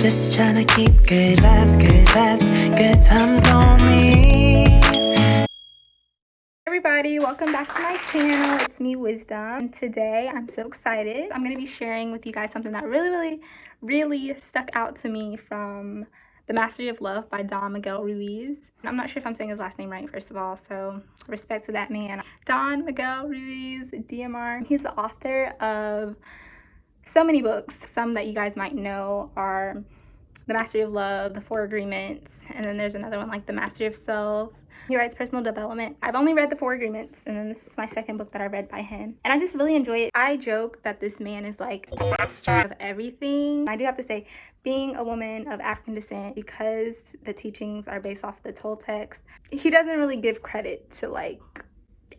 Just trying to keep good vibes, good times only. Everybody, welcome back to my channel. It's me, Wisdom. Today, I'm so excited. I'm going to be sharing with you guys something that really stuck out to me from The Mastery of Love by Don Miguel Ruiz. I'm not sure if I'm saying his last name right, first of all, so respect to that man. Don Miguel Ruiz, DMR. He's the author of so many books. Some that you guys might know are The Mastery of Love, The Four Agreements, and then there's another one like The Mastery of Self. He writes personal development. I've only read The Four Agreements, and then this is my second book that I read by him. And I just really enjoy it. I joke that this man is like a master of everything. I do have to say, being a woman of African descent, because the teachings are based off the Toltecs, he doesn't really give credit to like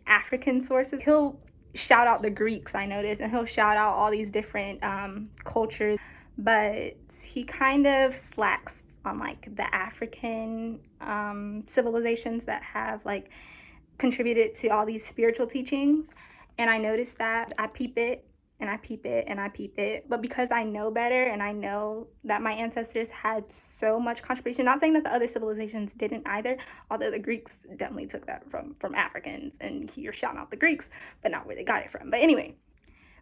African sources. He'll shout out the Greeks, I noticed, and he'll shout out all these different cultures, but he kind of slacks on like the African civilizations that have like contributed to all these spiritual teachings. And I noticed that. I peep it and I peep it and I peep it, but because I know better and I know that my ancestors had so much contribution, not saying that the other civilizations didn't either, although the Greeks definitely took that from Africans, and you're shouting out the Greeks, but not where they got it from. But anyway,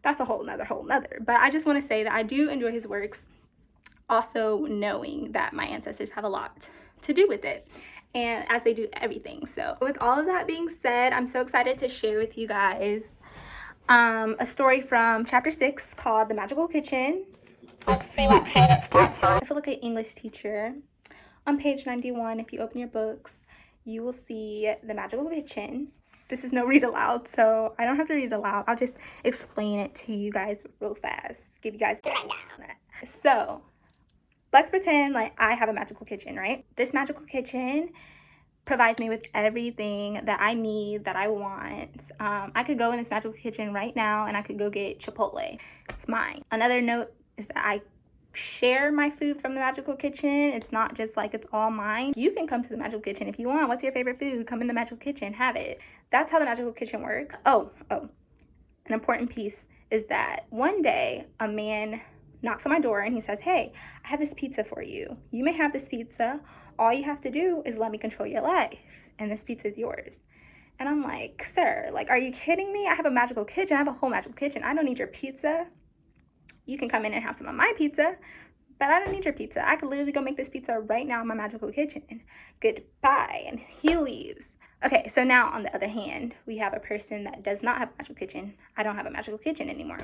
that's a whole nother. But I just want to say that I do enjoy his works, also knowing that my ancestors have a lot to do with it, and as they do everything. So with all of that being said, I'm so excited to share with you guys a story from chapter 6 called The Magical Kitchen. Let's see what page it starts on. I feel like an English teacher. On page 91, if you open your books, you will see The Magical Kitchen. This is no read aloud, so I don't have to read it aloud. I'll just explain it to you guys real fast, give you guys the rundown. So let's pretend like I have a magical kitchen, right? This magical kitchen provides me with everything that I need, that I want. I could go in this magical kitchen right now and I could go get Chipotle. It's mine. Another note is that I share my food from the magical kitchen. It's not just like it's all mine. You can come to the magical kitchen if you want. What's your favorite food? Come in the magical kitchen, have it. That's how the magical kitchen works. Oh, an important piece is that one day a man knocks on my door and he says, "Hey, I have this pizza for you. You may have this pizza. All you have to do is let me control your life, and this pizza is yours." And I'm like, "Sir, like, are you kidding me? I have a magical kitchen. I have a whole magical kitchen. I don't need your pizza. You can come in and have some of my pizza, but I don't need your pizza. I could literally go make this pizza right now in my magical kitchen. Goodbye." And he leaves. Okay, so now on the other hand, we have a person that does not have a magical kitchen. I don't have a magical kitchen anymore.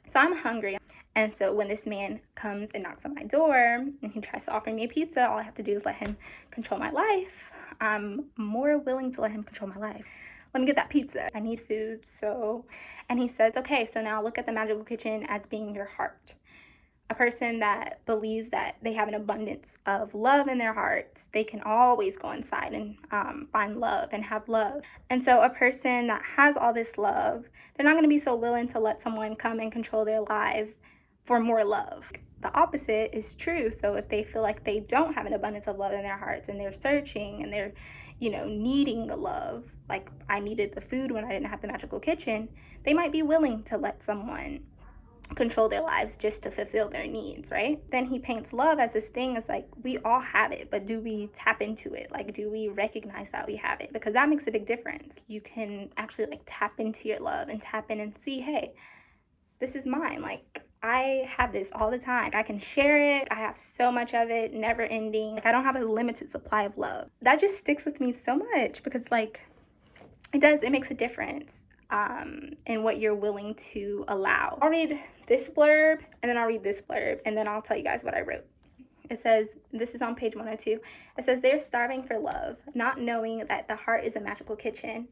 So I'm hungry. And so when this man comes and knocks on my door and he tries to offer me a pizza, all I have to do is let him control my life. I'm more willing to let him control my life. Let me get that pizza. I need food, so... And he says, "Okay, so now look at the magical kitchen as being your heart." A person that believes that they have an abundance of love in their hearts, they can always go inside and find love and have love. And so a person that has all this love, they're not going to be so willing to let someone come and control their lives for more love. The opposite is true. So if they feel like they don't have an abundance of love in their hearts and they're searching and they're, needing the love, like I needed the food when I didn't have the magical kitchen, they might be willing to let someone control their lives just to fulfill their needs, right? Then he paints love as this thing. It's like we all have it, but do we tap into it? Like, do we recognize that we have it? Because that makes a big difference. You can actually like tap into your love and tap in and see, hey, this is mine. Like, I have this all the time. I can share it. I have so much of it, never ending. Like, I don't have a limited supply of love. That just sticks with me so much because like it makes a difference in what you're willing to allow. I'll read this blurb and then I'll read this blurb and then I'll tell you guys what I wrote. It says, this is on page 102. It says, "They're starving for love, not knowing that the heart is a magical kitchen.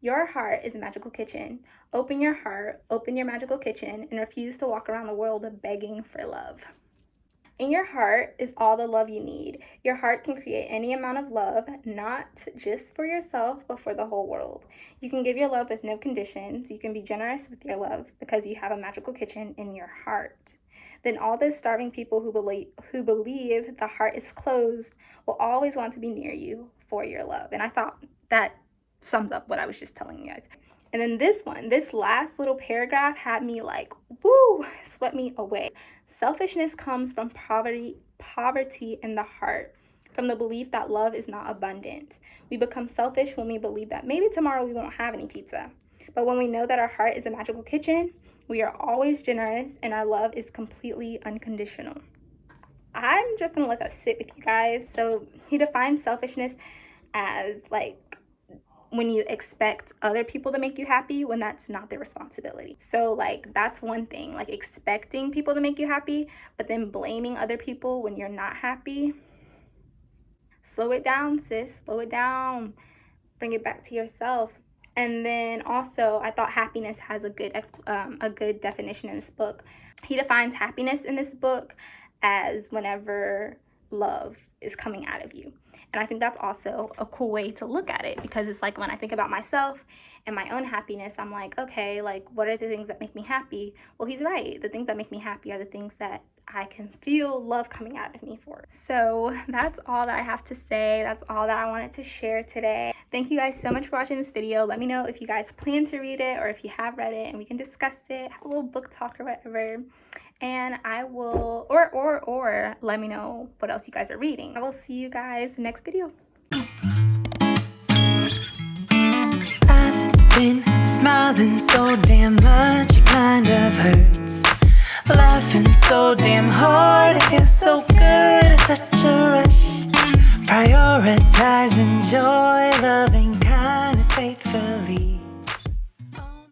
Your heart is a magical kitchen. Open your heart, open your magical kitchen, and refuse to walk around the world begging for love. In your heart is all the love you need. Your heart can create any amount of love, not just for yourself, but for the whole world. You can give your love with no conditions. You can be generous with your love because you have a magical kitchen in your heart. Then all those starving people who believe the heart is closed will always want to be near you for your love." And I thought that sums up what I was just telling you guys. And then this last little paragraph had me like, woo, swept me away. Selfishness comes from poverty in the heart, from the belief that love is not abundant. We become selfish when we believe that maybe tomorrow we won't have any pizza. But when we know that our heart is a magical kitchen, we are always generous and our love is completely unconditional. I'm just gonna let that sit with you guys. So he defines selfishness as like when you expect other people to make you happy when that's not their responsibility. So like that's one thing, like expecting people to make you happy, but then blaming other people when you're not happy. Slow it down, sis. Slow it down. Bring it back to yourself. And then also, I thought happiness has a good definition in this book. He defines happiness in this book as whenever love is coming out of you. And I think that's also a cool way to look at it, because it's like when I think about myself and my own happiness, I'm like, okay, like what are the things that make me happy? Well, he's right. The things that make me happy are the things that I can feel love coming out of me for. So that's all that I have to say. That's all that I wanted to share today. Thank you guys so much for watching this video. Let me know if you guys plan to read it or if you have read it, and we can discuss it, have a little book talk or whatever. And I will, or let me know what else you guys are reading. I will see you guys next video. I've been smiling so damn much, it kind of hurts. Laughing so damn hard, it feels so good, it's such a rush. Prioritizing joy, loving kindness faithfully.